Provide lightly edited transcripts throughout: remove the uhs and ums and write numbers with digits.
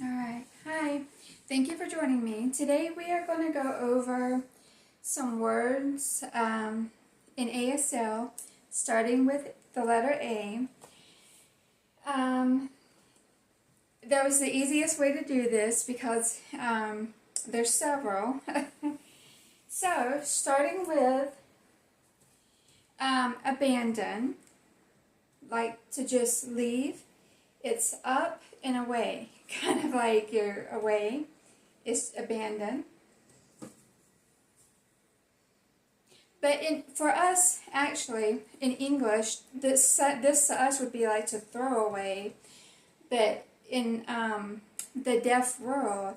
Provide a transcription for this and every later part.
Alright, hi. Thank you for joining me. Today we are going to go over some words in ASL, starting with the letter A. That was the easiest way to do this because there's several. So, starting with abandon, like to just leave, it's up and away, kind of like you're away, is abandon. But for us, actually, in English, this to us would be like to throw away, but in the deaf world,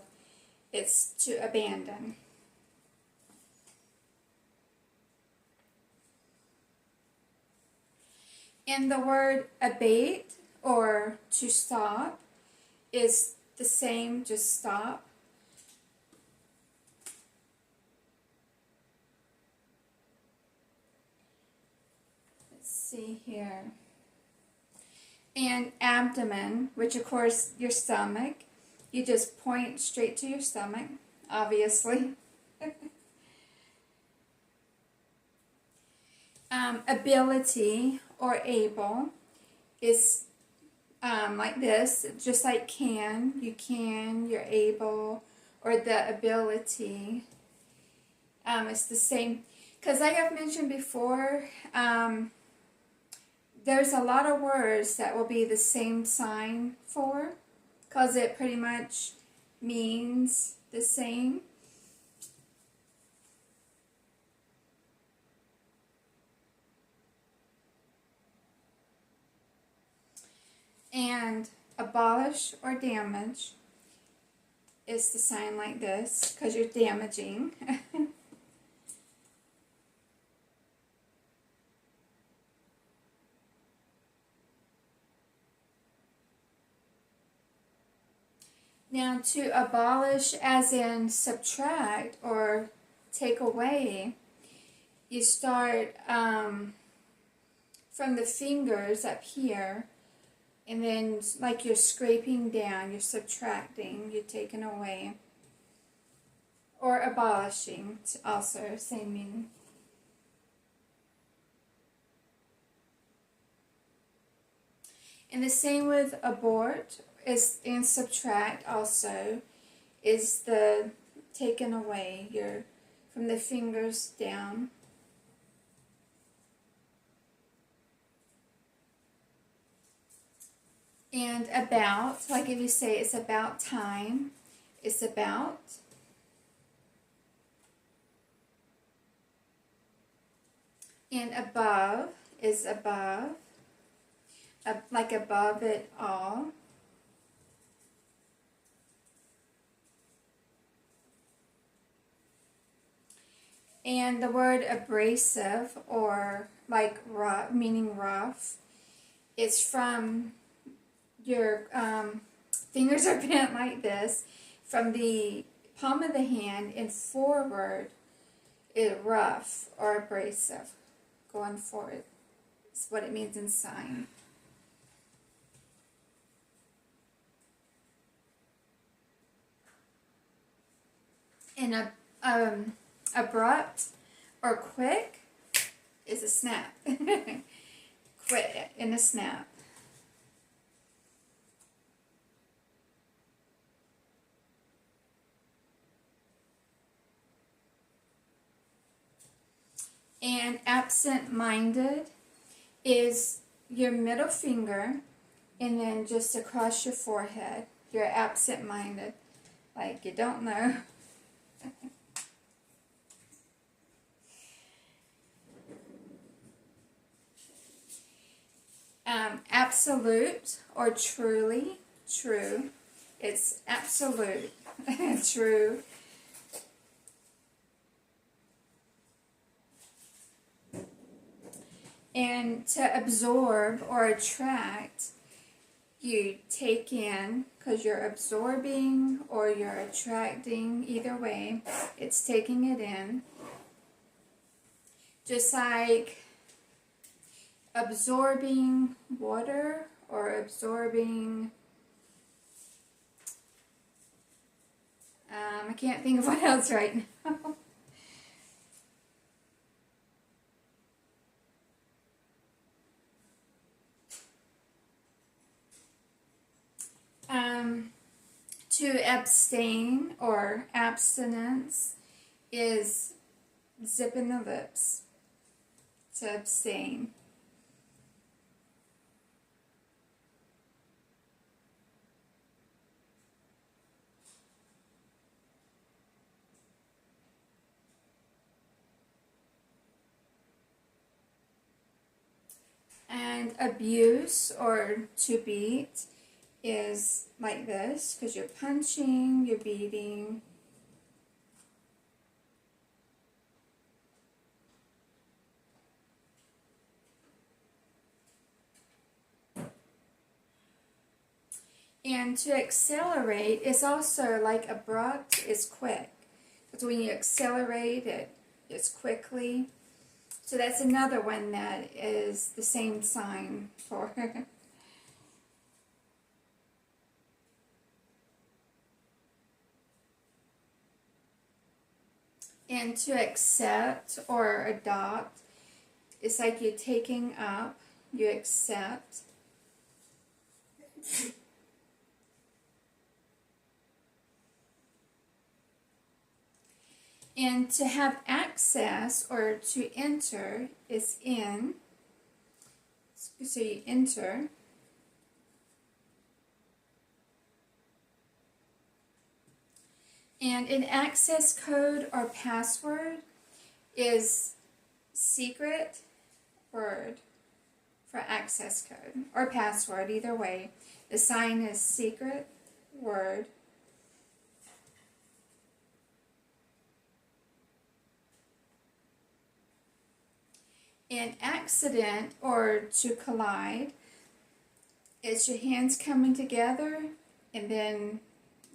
it's to abandon. And the word abate, or to stop, is the same, just stop. Let's see here. And abdomen, which of course your stomach, you just point straight to your stomach, obviously. Ability or able is like this, just like can, you can, you're able, or the ability. It's the same, because like I've mentioned before, there's a lot of words that will be the same sign for, because it pretty much means the same. And abolish or damage is the sign like this, because you're damaging. Now, to abolish, as in subtract or take away, you start from the fingers up here, and then like you're scraping down, you're subtracting, you're taking away. Or abolishing, also same meaning. And the same with abort is, and subtract also is the taken away, you're from the fingers down. And about, like if you say it's about time, it's about. And above is above, like above it all. And the word abrasive, or like rough, meaning rough, is from your fingers are bent like this, from the palm of the hand and forward, is rough or abrasive, going forward. It's what it means in sign. And abrupt or quick is a snap. Quit in a snap. And absent-minded is your middle finger and then just across your forehead. You're absent-minded, like you don't know. Absolute or truly, true. It's absolute, true. And to absorb or attract, you take in, because you're absorbing or you're attracting, either way, it's taking it in. Just like absorbing water or absorbing I can't think of what else right now. To abstain or abstinence is zipping the lips. To abstain. And abuse or to beat is like this, because you're punching, you're beating. And to accelerate is also like abrupt, is quick. Because when you accelerate, it's quickly. So that's another one that is the same sign for. And to accept or adopt, it's like you're taking up, you accept. And to have access or to enter is in. So you enter. And an access code or password is secret word for access code or password, either way. The sign is secret word. An accident or to collide is your hands coming together and then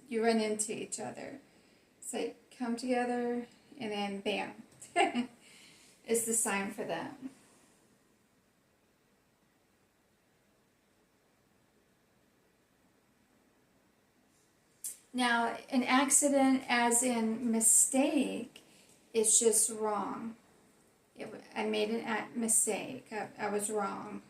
you run into each other. It's like come together and then bam. It's the sign for that. Now, an accident as in mistake is just wrong. I made a mistake. I was wrong.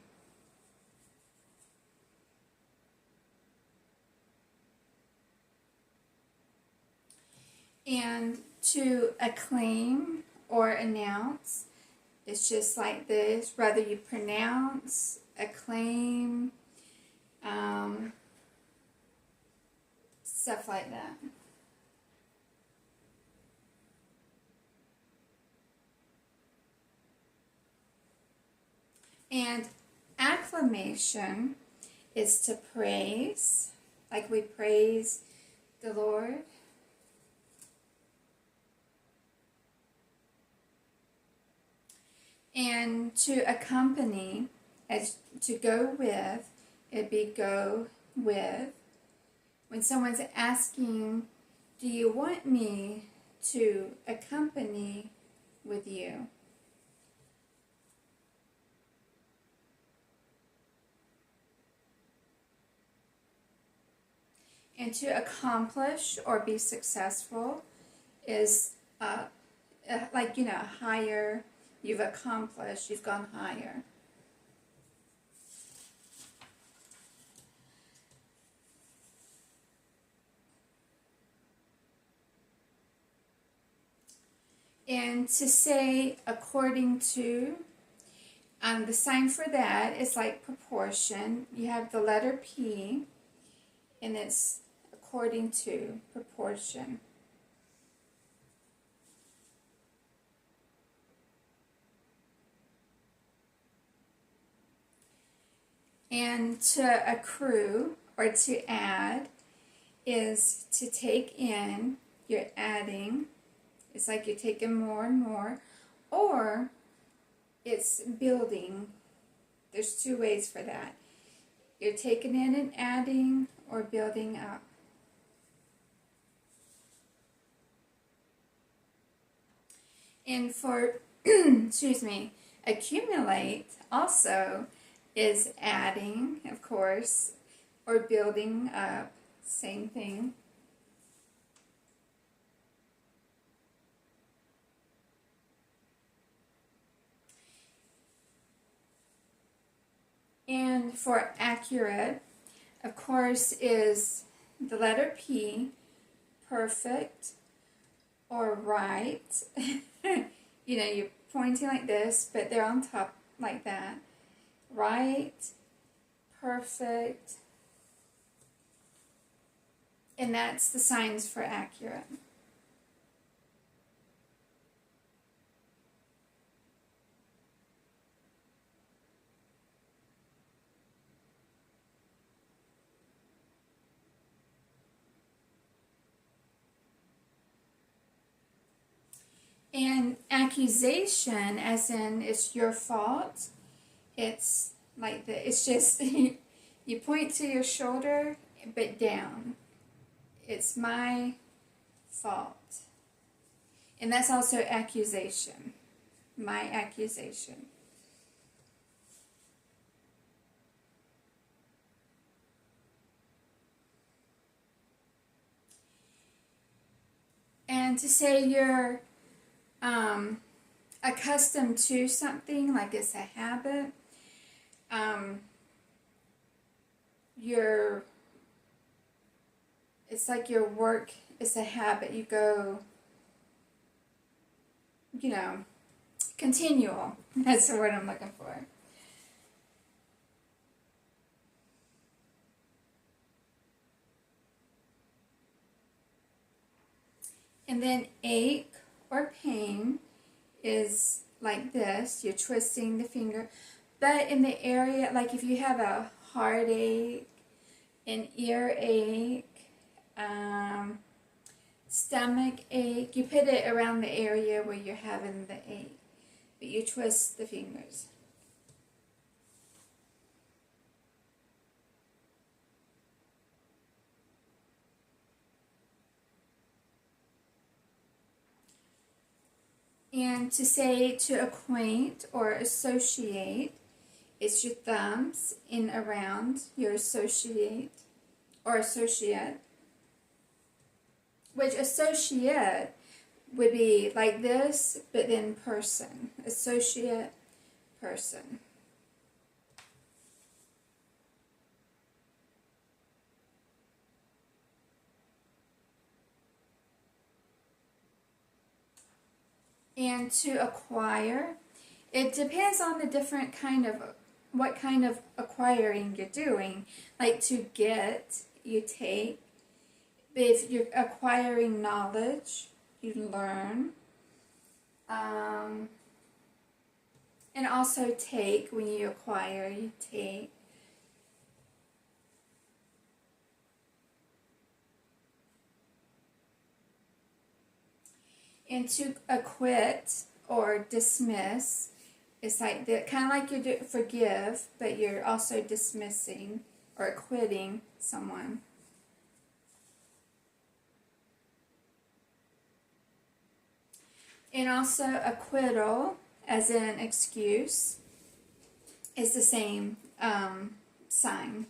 And to acclaim or announce, it's just like this. Whether you pronounce, acclaim, stuff like that. And acclamation is to praise, like we praise the Lord. And to accompany, as to go with, it'd be go with. When someone's asking, do you want me to accompany with you? And to accomplish or be successful is like, higher. You've accomplished, you've gone higher. And to say according to, the sign for that is like proportion. You have the letter P, and it's according to, proportion. And to accrue or to add is to take in, you're adding. It's like you're taking more and more, or it's building. There's two ways for that. You're taking in and adding, or building up. And for, excuse me, accumulate also is adding, of course, or building up, same thing. And for accurate, of course, is the letter P, perfect, or right. You know, you're pointing like this, but they're on top like that. Right, perfect, and that's the signs for accurate. And accusation, as in it's your fault, it's like the, it's just you point to your shoulder but down. It's my fault. And that's also accusation. My accusation. And to say you're accustomed to something, like it's a habit, it's like your work is a habit. You go, you know, continual. That's the word I'm looking for. And then ache or pain is like this. You're twisting the finger. But in the area, like if you have a heartache, an earache, stomach ache, you put it around the area where you're having the ache. But you twist the fingers. And to say to acquaint or associate, it's your thumbs in around your associate or associate. Which associate would be like this, but then person. Associate, person. And to acquire, it depends on the different kind of, what kind of acquiring you're doing. Like to get, you take. But if you're acquiring knowledge, you learn. And also take, when you acquire, you take. And to acquit or dismiss, it's like the kind of like you do forgive, but you're also dismissing or acquitting someone. And also acquittal, as in excuse, is the same sign.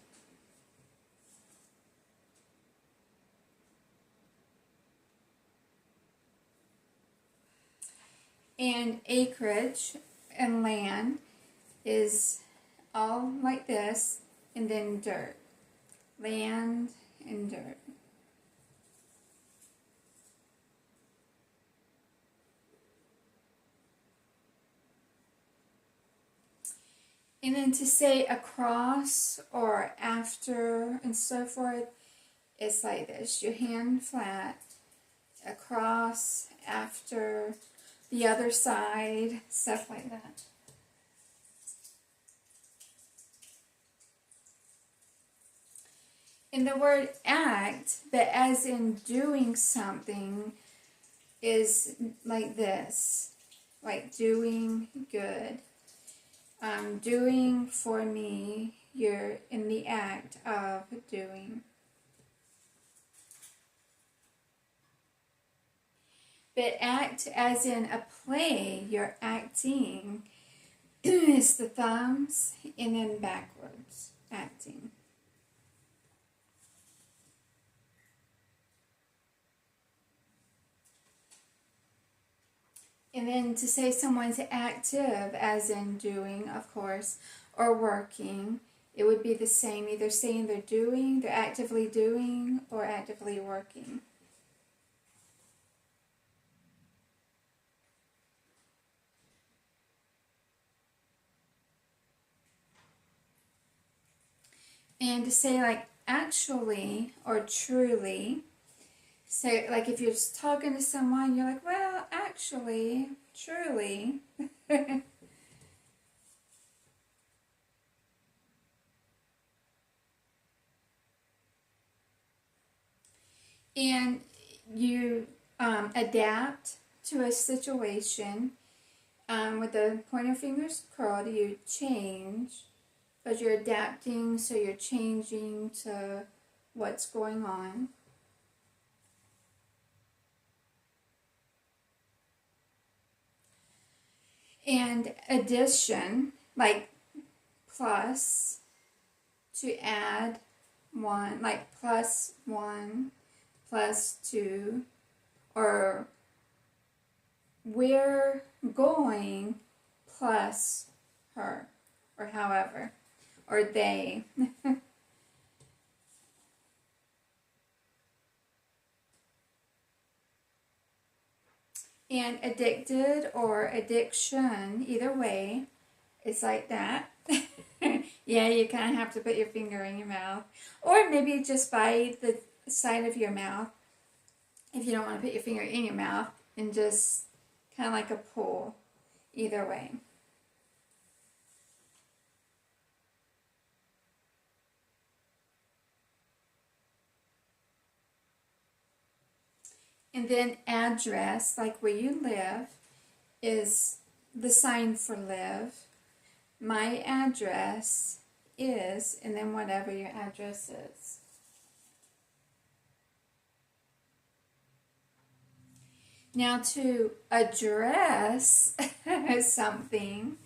And acreage and land is all like this, and then dirt. Land and dirt. And then to say across or after and so forth, it's like this. Your hand flat, across, after, the other side, stuff like that. And the word act, but as in doing something, is like this. Like doing good. Doing for me, you're in the act of doing. But act as in a play, you're acting. It's the thumbs and then backwards, acting. And then to say someone's active, as in doing, of course, or working, it would be the same, either saying they're actively doing, or actively working. And to say like actually or truly, so like if you're just talking to someone, you're like, well, actually, truly. And you adapt to a situation with the pointer fingers curled. You change because you're adapting, so you're changing to what's going on. And addition, like plus, to add one, like +1, +2, or we're going plus her, or however, or they. And addicted or addiction, either way, it's like that. Yeah, you kind of have to put your finger in your mouth. Or maybe just by the side of your mouth, if you don't want to put your finger in your mouth, and just kind of like a pull, either way. And then address, like where you live, is the sign for live. My address is, and then whatever your address is. Now to address something,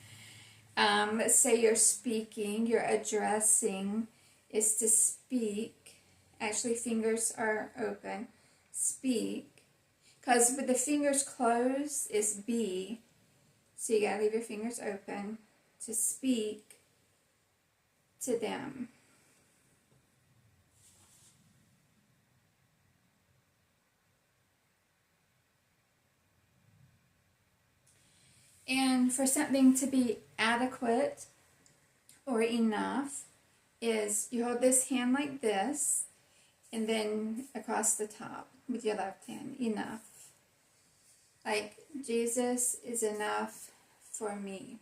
let's say you're speaking, you're addressing is to speak. Actually, fingers are open. Speak. Because with the fingers closed is be. So you gotta leave your fingers open to speak to them. And for something to be adequate or enough is you hold this hand like this, and then across the top with your left hand, enough. Like, Jesus is enough for me.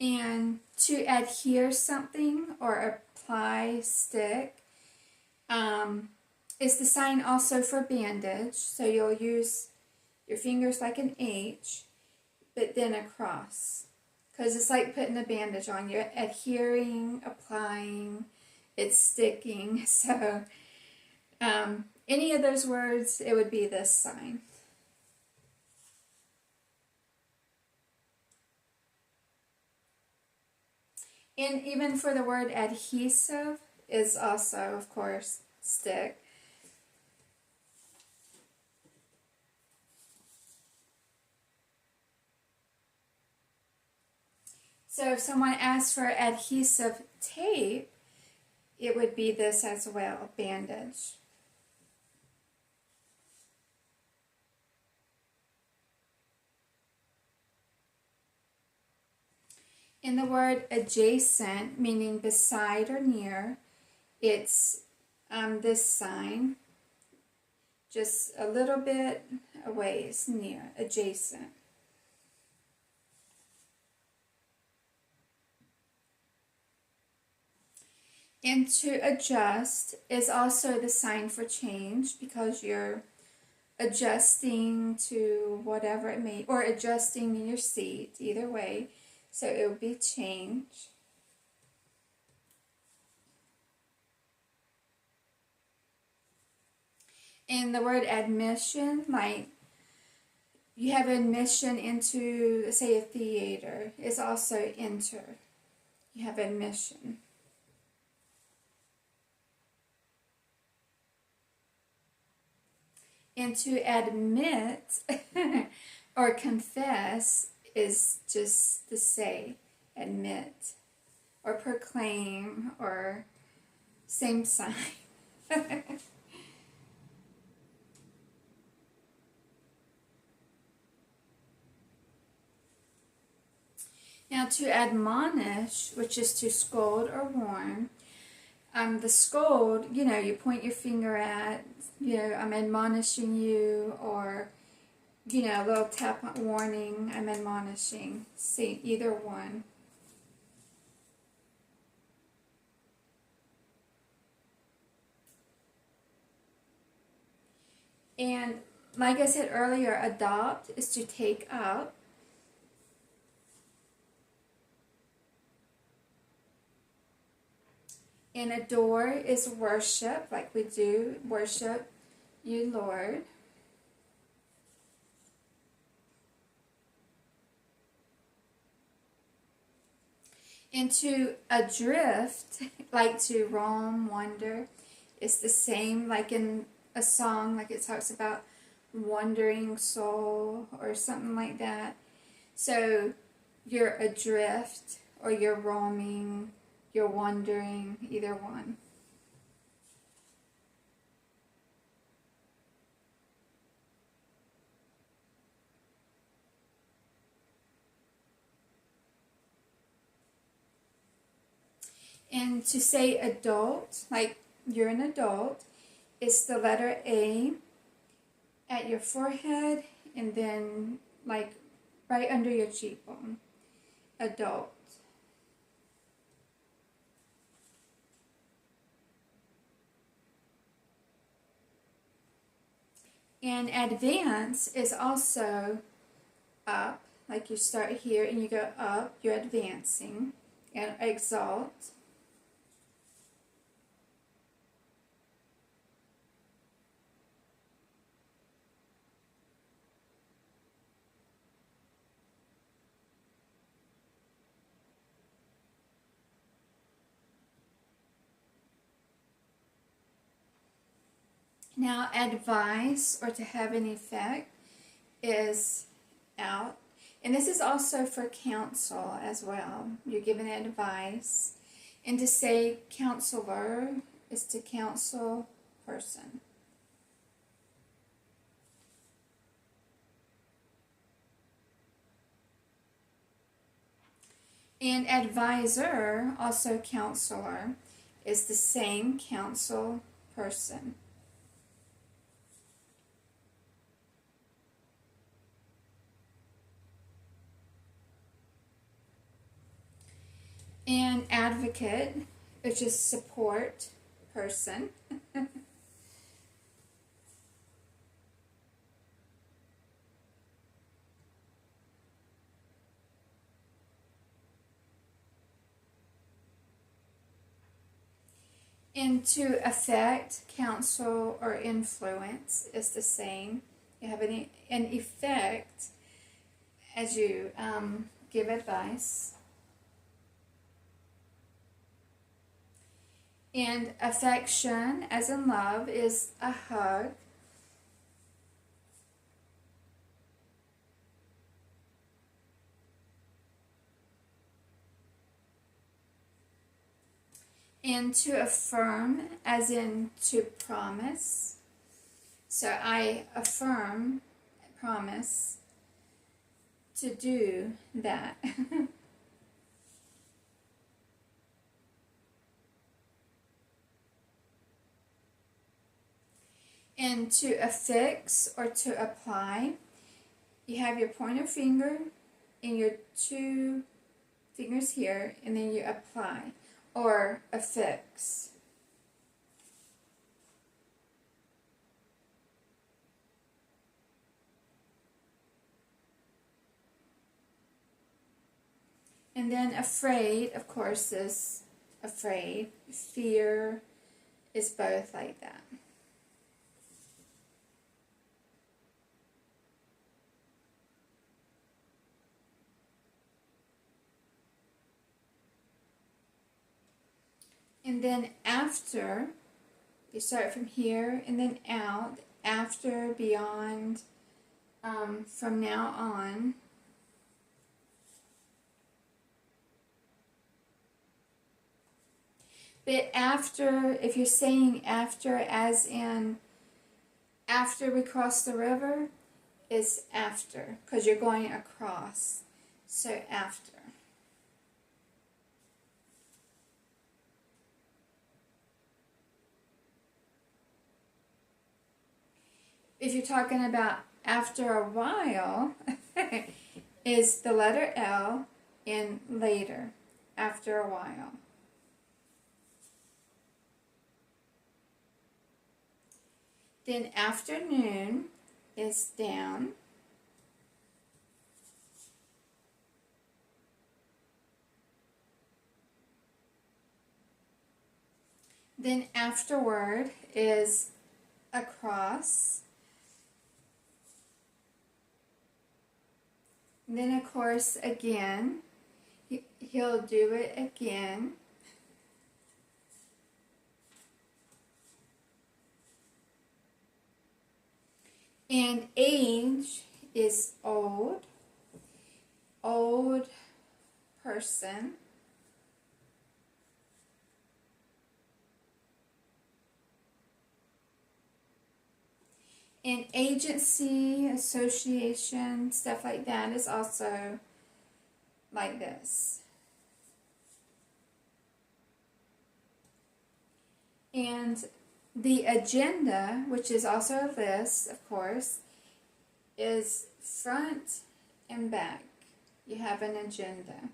And to adhere something or apply, stick, is the sign also for bandage. So you'll use your fingers like an H, but then a cross. Because it's like putting a bandage on. You're adhering, applying, it's sticking. So any of those words, it would be this sign. And even for the word adhesive is also, of course, stick. So if someone asks for adhesive tape, it would be this as well, bandage. In the word adjacent, meaning beside or near, it's this sign, just a little bit away is near, adjacent. And to adjust is also the sign for change, because you're adjusting to whatever it may, or adjusting in your seat, either way. So it would be change. And the word admission, like you have admission into, say, a theater, is also enter. You have admission. And to admit or confess is just to say, admit, or proclaim, or same sign. Now to admonish, which is to scold or warn. The scold, you point your finger at, I'm admonishing you, or, a little tap on warning, I'm admonishing. See, either one. And like I said earlier, adopt is to take up. And adore is worship, like we do, worship you, Lord. And to adrift, like to roam, wander, is the same, like in a song, like it talks about wandering soul or something like that. So you're adrift, or you're roaming, you're wandering, either one. And to say adult, like you're an adult, is the letter A at your forehead and then like right under your cheekbone. Adult. And advance is also up, like you start here and you go up, you're advancing. And exalt. Now advise, or to have an effect, is out. And this is also for counsel as well. You're giving advice. And to say counselor is to counsel person. And advisor, also counselor, is the same, counsel person. And advocate, which is support person. And to affect, counsel, or influence is the same. You have an effect as you give advice. And affection, as in love, is a hug. And to affirm, as in to promise. So I affirm, promise, to do that. And to affix, or to apply, you have your pointer finger and your two fingers here, and then you apply, or affix. And then afraid, of course, is afraid. Fear is both like that. And then after, you start from here and then out. after, beyond, from now on. But after, if you're saying after as in after we cross the river, is after, because you're going across. So after. If you're talking about after a while, is the letter L in later, after a while. Then afternoon is down. Then afterward is across. And then of course again, he'll do it again. And age is old, old person. And agency, association, stuff like that is also like this. And the agenda, which is also a list, of course, is front and back. You have an agenda.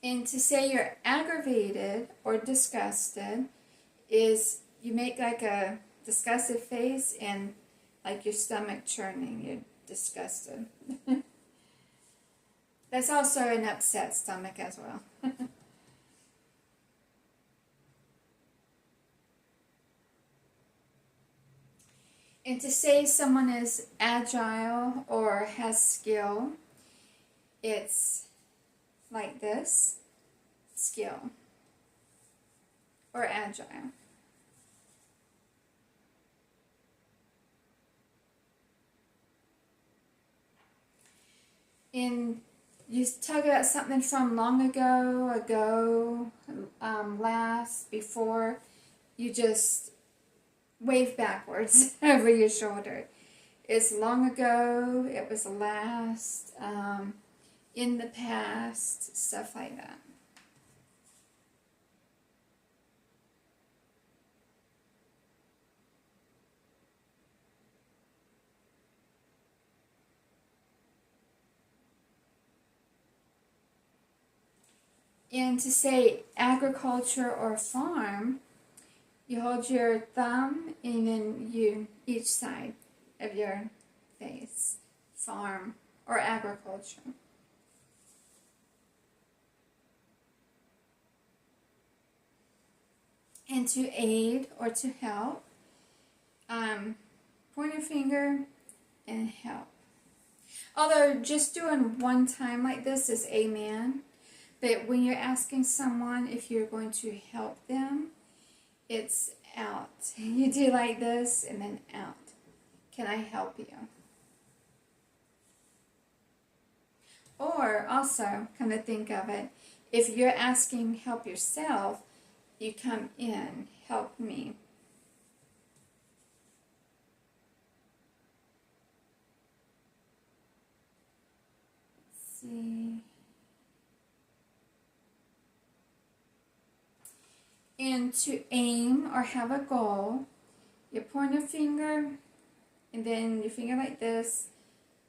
And to say you're aggravated or disgusted is you make like a disgusted face and like your stomach churning, you're disgusted. That's also an upset stomach as well. And to say someone is agile or has skill, it's like this, skill, or agile. And you talk about something from long ago, last, before, you just wave backwards over your shoulder. It's long ago, it was last, in the past, stuff like that. And to say agriculture or farm, you hold your thumb and then you each side of your face. Farm or agriculture. And to aid or to help, pointer finger and help. Although just doing one time like this is amen. But when you're asking someone if you're going to help them, it's out. You do like this and then out. Can I help you? Or also, come to think of it, if you're asking help yourself, you come in, help me. Let's see. And to aim or have a goal, you point a finger and then your finger like this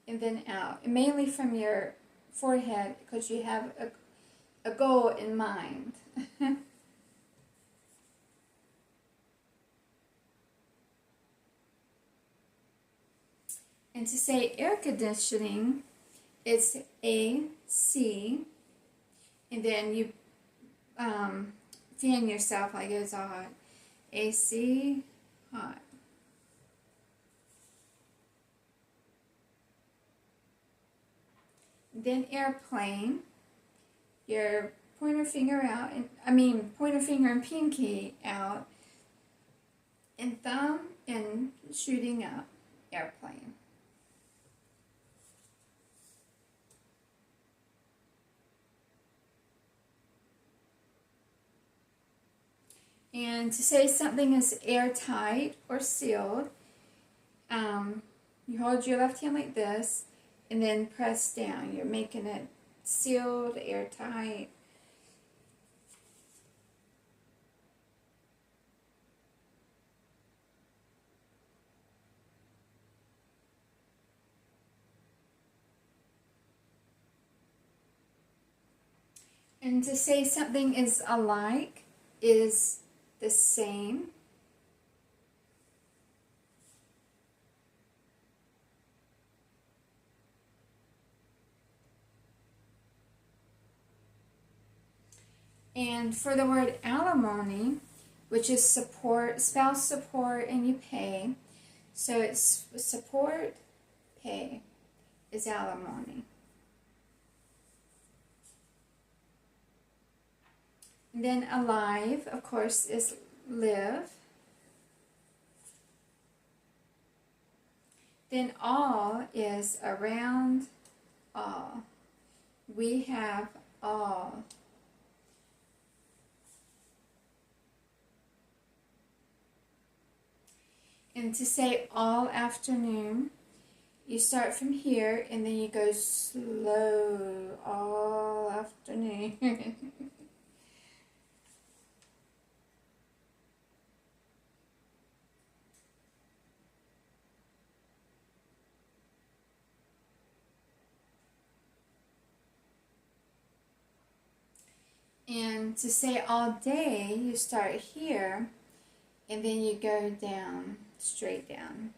and then out. And mainly from your forehead because you have a goal in mind. And to say air conditioning, it's AC, and then you fan yourself like it's hot. AC, hot. Then airplane, your pointer finger out, pointer finger and pinky out, and thumb and shooting up, airplane. And to say something is airtight or sealed, you hold your left hand like this and then press down. You're making it sealed, airtight. And to say something is alike is the same. And for the word alimony, which is support, spouse support, and you pay. So it's support, pay is alimony. And then alive, of course, is live. Then all is around all. We have all. And to say all afternoon, you start from here and then you go slow all afternoon. And to say all day, you start here and then you go down, straight down.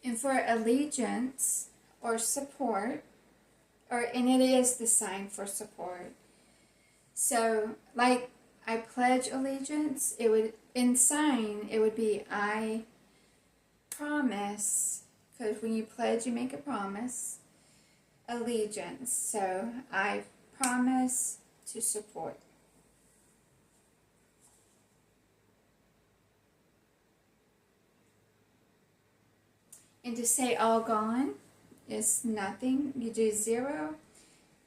And for allegiance or support, and it is the sign for support. So, like I pledge allegiance, it would, in sign, it would be I promise, because when you pledge, you make a promise, allegiance. So, I promise to support. And to say all gone is nothing. You do 0,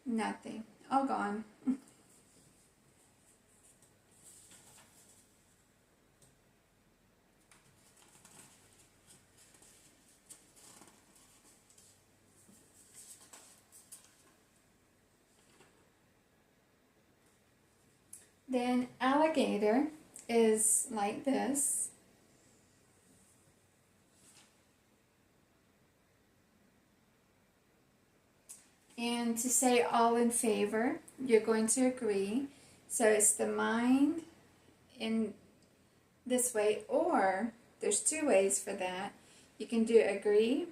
nothing. All gone. Then alligator is like this. And to say all in favor, you're going to agree. So it's the mind in this way, or there's 2 ways for that. You can do agree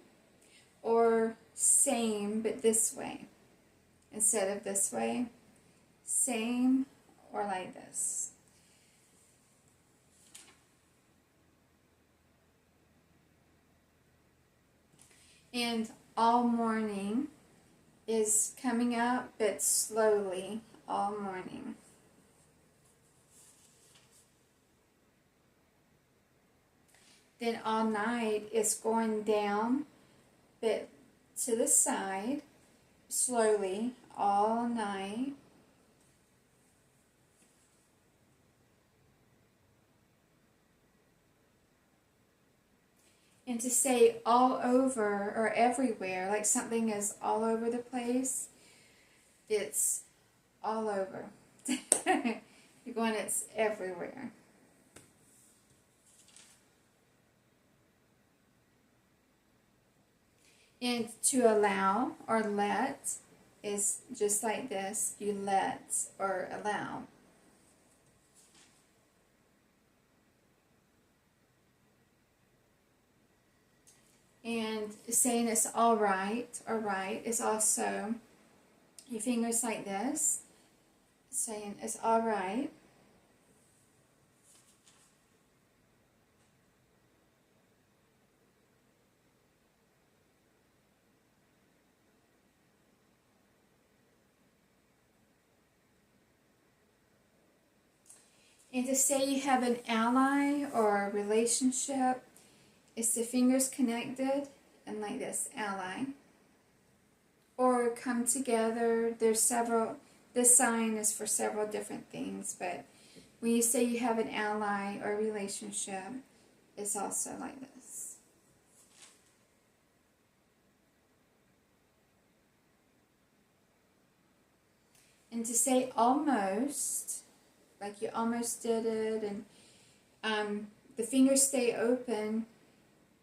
or same, but this way. Instead of this way, same or like this. And all morning is coming up, but slowly, all morning. Then all night is going down, but to the side, slowly, all night. And to say all over or everywhere, like something is all over the place, it's all over. You're going, it's everywhere. And to allow or let is just like this. You let or allow. And saying it's all right or right is also your fingers like this, saying it's all right. And to say you have an ally or a relationship, it's the fingers connected and like this, ally. Or come together. There's several, this sign is for several different things, but when you say you have an ally or relationship, it's also like this. And to say almost, like you almost did it, and the fingers stay open,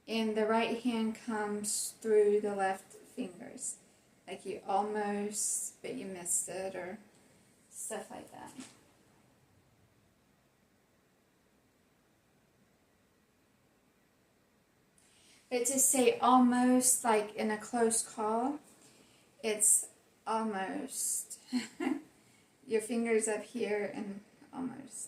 and the right hand comes through the left fingers. Like you almost, but you missed it, or stuff like that. But to say almost, like in a close call, it's almost. Your fingers up here and almost.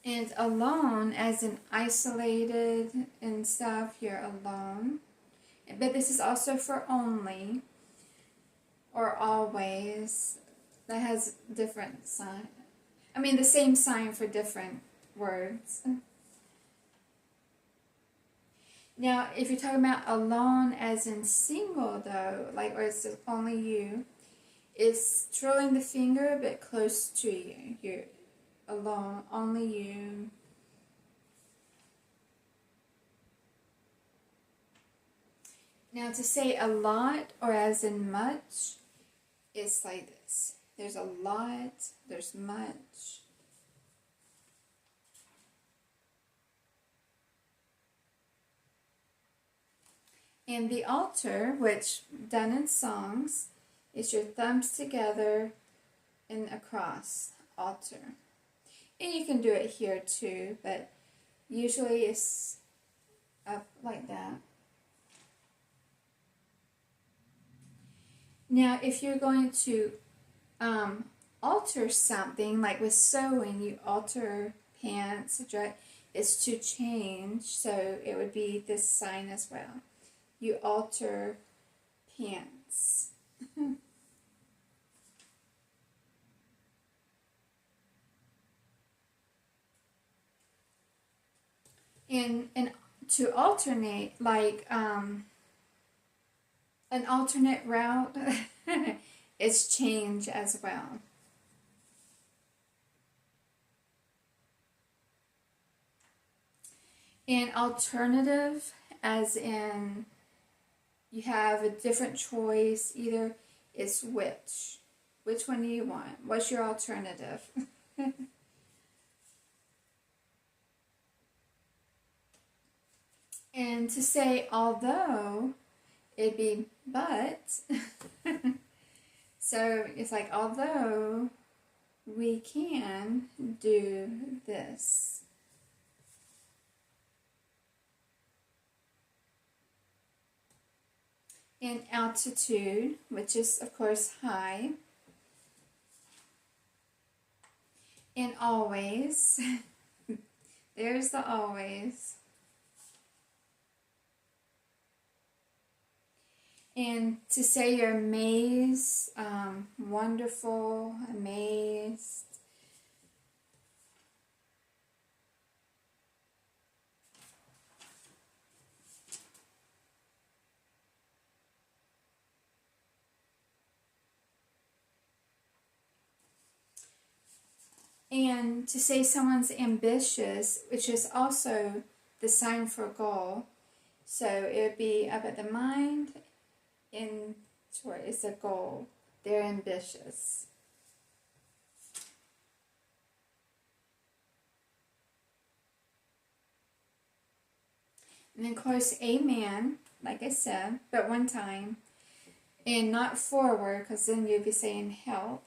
And alone, as in isolated and stuff, you're alone. But this is also for only or always. That has different sign. I mean, the same sign for different words. Now, if you're talking about alone as in single, though, like, or it's only you, it's twirling the finger a bit close to you. You're alone, only you. Now, to say a lot or as in much, it's like this. There's a lot, there's much. And the altar, which done in songs, is your thumbs together and across, altar. And you can do it here too, but usually it's up like that. Now, if you're going to alter something, like with sewing, you alter pants, it's to change, so it would be this sign as well. You alter pants. And to alternate, like an alternate route is change as well. And alternative, as in you have a different choice, either it's which. Which one do you want? What's your alternative? And to say although, it'd be but. So it's like, although we can do this. And altitude, which is of course high. And always. There's the always. And to say you're amazed, wonderful, amazed. And to say someone's ambitious, which is also the sign for goal. So it would be up at the mind, in short, it's a goal. They're ambitious. And of course, amen, like I said, but one time. And not forward, because then you'd be saying help.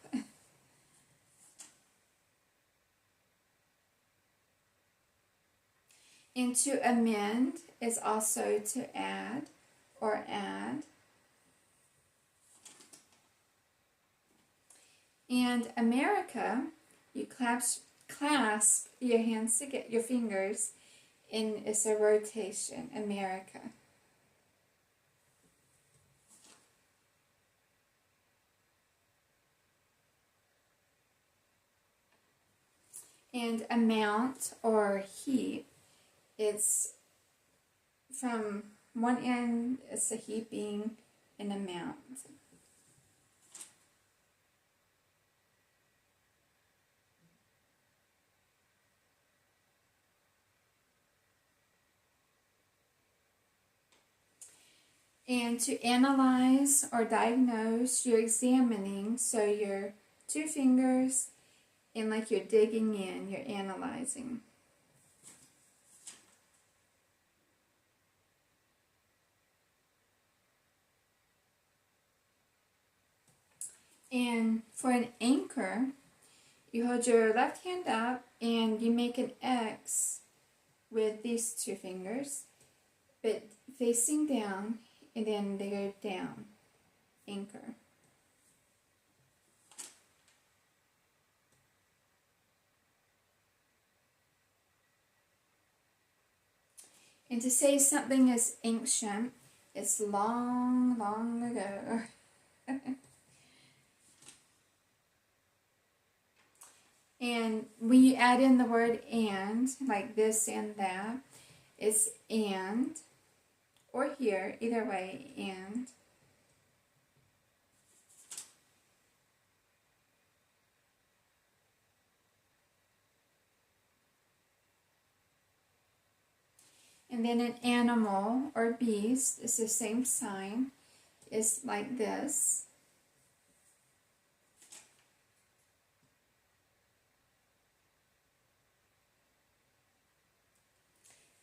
And to amend is also to add or add. And America, you clasp your hands together, your fingers, and it's a rotation, America. And amount or heap, it's from one end, it's a heaping, an amount. And to analyze or diagnose, you're examining, so your two fingers, and like you're digging in, you're analyzing. And for an anchor, you hold your left hand up and you make an X with these two fingers, but facing down, and then they go down, anchor. And to say something is ancient, it's long, long ago. And when you add in the word and, like this and that, it's and, or here, either way, and. And then an animal or beast is the same sign. It's like this.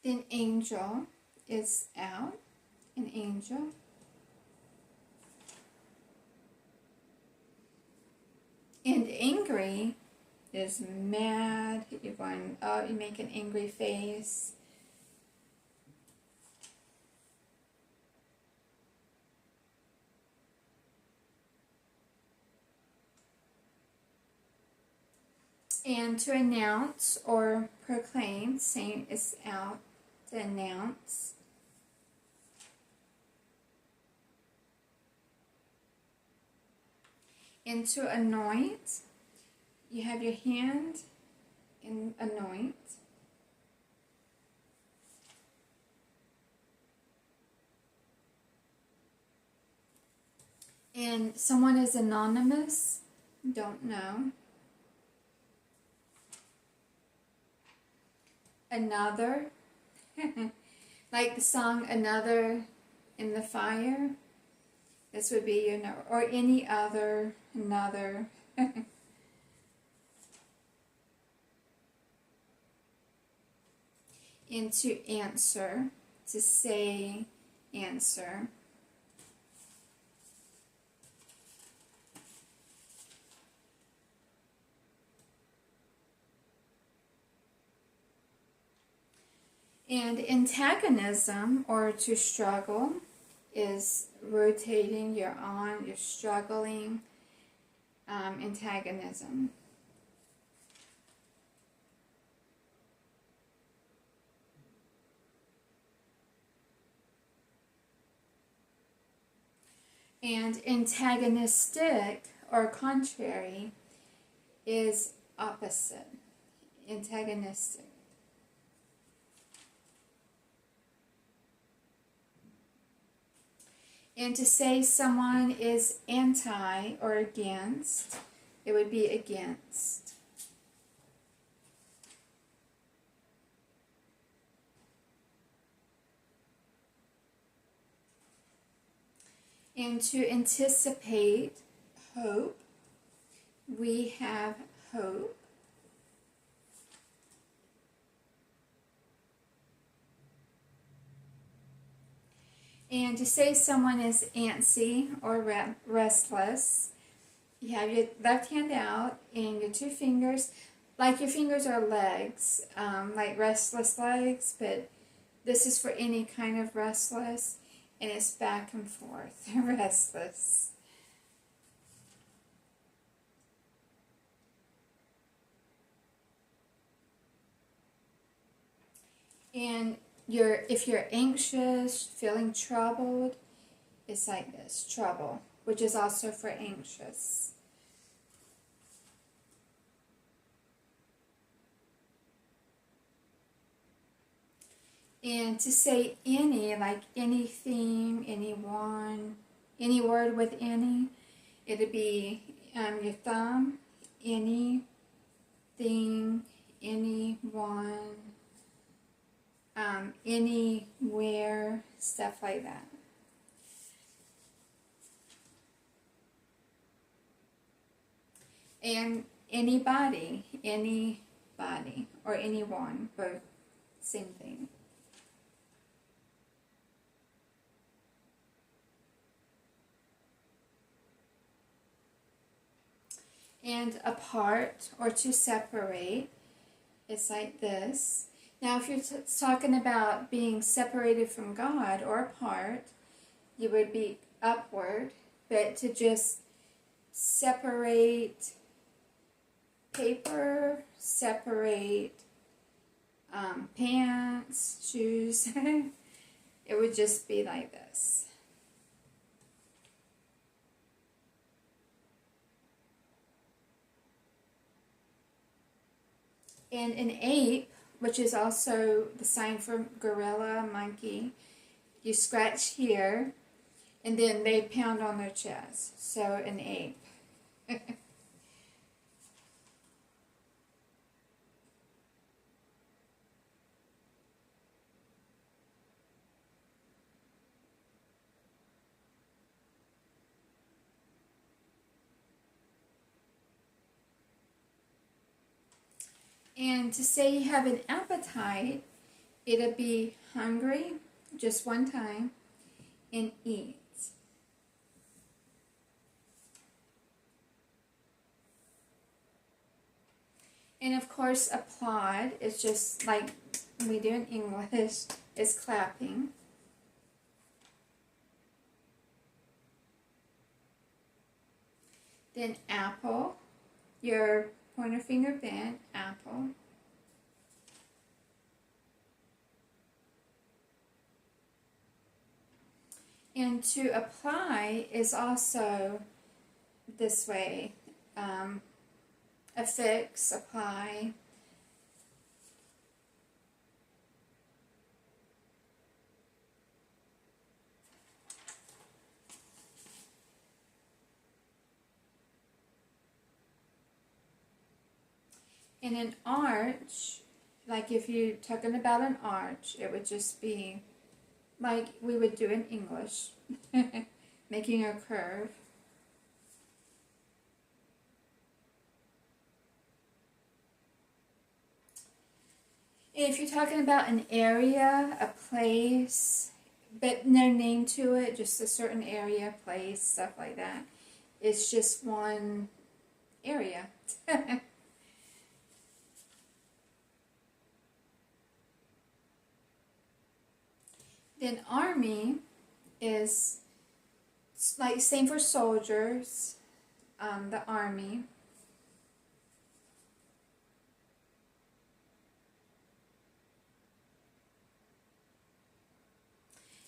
Then angel is out, an angel. And angry is mad. You're going, oh, you make an angry face. And to announce or proclaim, same is out, to announce. And to anoint, you have your hand and anoint. And someone is anonymous, don't know. Another, like the song Another in the Fire. This would be, you know, or any other, another. And to answer, to say answer. And antagonism, or to struggle, is rotating, you're on, you're struggling, antagonism. And antagonistic, or contrary, is opposite, antagonistic. And to say someone is anti or against, it would be against. And to anticipate, hope, we have hope. And to say someone is antsy or restless, you have your left hand out and your two fingers, like your fingers are legs, like restless legs, but this is for any kind of restless, and it's back and forth, restless. And if you're anxious, feeling troubled, it's like this, trouble, which is also for anxious. And to say any, like anything, anyone, any word with any, it'd be your thumb, anything, anyone, anywhere, stuff like that. And anybody, or anyone, both same thing. And apart, or to separate, it's like this. Now, if you're talking about being separated from God or apart, you would be upward, but to just separate paper, separate pants, shoes, it would just be like this. And an ape, which is also the sign for gorilla, monkey, you scratch here, and then they pound on their chest. So an ape. And to say you have an appetite, it'll be hungry, just one time, and eat. And of course, applaud is just like we do in English, is clapping. Then apple, your pointer finger bent, apple. And to apply is also this way, affix, apply. And an arch, like if you're talking about an arch, it would just be like we would do in English, making a curve. And if you're talking about an area, a place, but no name to it, just a certain area, place, stuff like that, it's just one area. Then army is like same for soldiers, the army.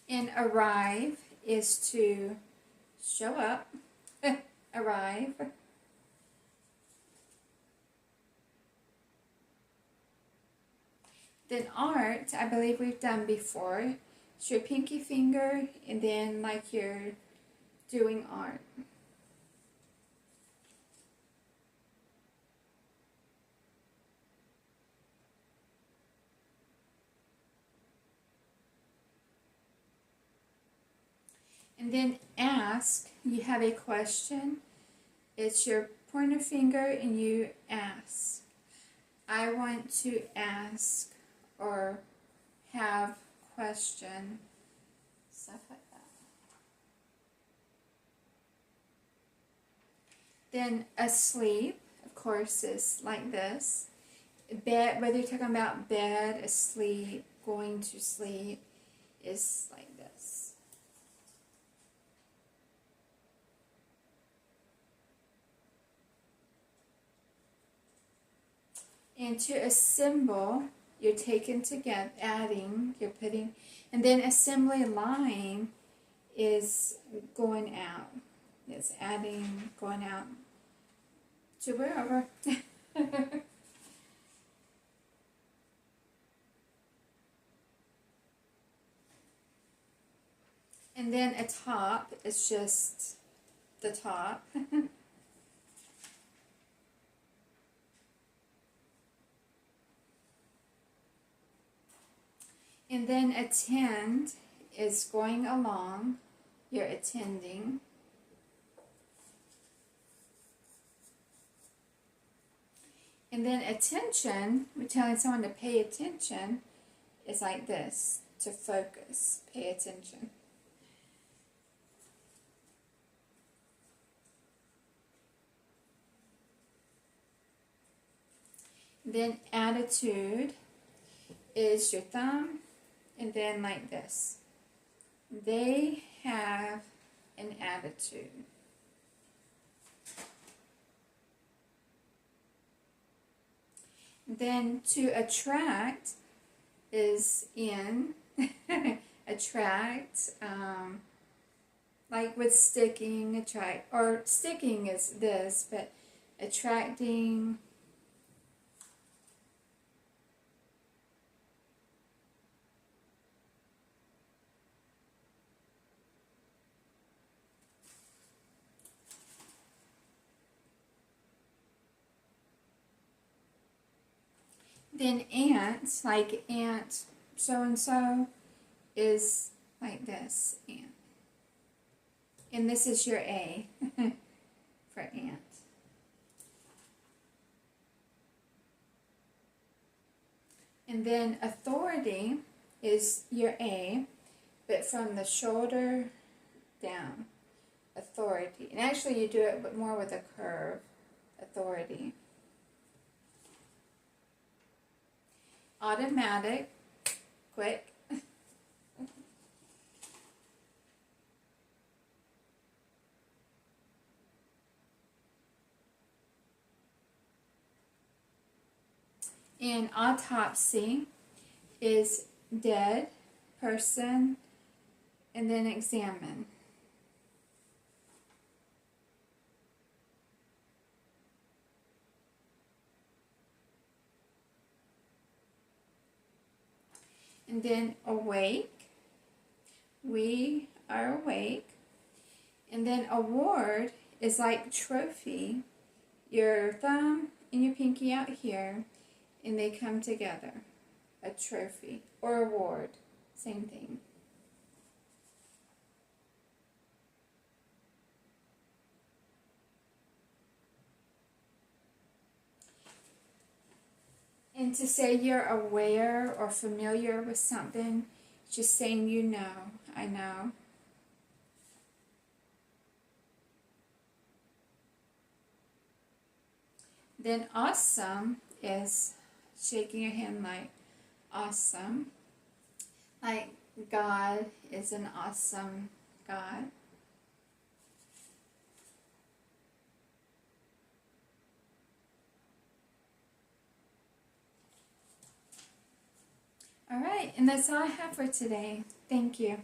And arrive is to show up, arrive. Then art, I believe we've done before. It's your pinky finger, and then like you're doing art. And then ask, you have a question. It's your pointer finger and you ask. I want to ask or have question, stuff like that. Then asleep, of course, is like this. Bed, whether you're talking about bed, asleep, going to sleep, is like this. And to assemble you're taking together, adding, you're putting, and then assembly line is going out. It's adding, going out to wherever. And then a top is just the top. And then attend is going along, you're attending. And then attention, we're telling someone to pay attention, is like this, to focus, pay attention. Then attitude is your thumb, and then like this. They have an attitude. Then to attract is in, attract, like with sticking, attract, or sticking is this, but attracting. Then aunt, like aunt so-and-so, is like this, aunt. And this is your A for aunt. And then authority is your A, but from the shoulder down. Authority. And actually you do it but more with a curve. Authority. Automatic, quick. And autopsy is dead person, and then examine. And then awake, we are awake. And then award is like trophy, your thumb and your pinky out here, and they come together, a trophy or award, same thing. And to say you're aware or familiar with something, just saying you know, I know. Then awesome is shaking your hand like awesome. Like God is an awesome God. All right, and that's all I have for today. Thank you.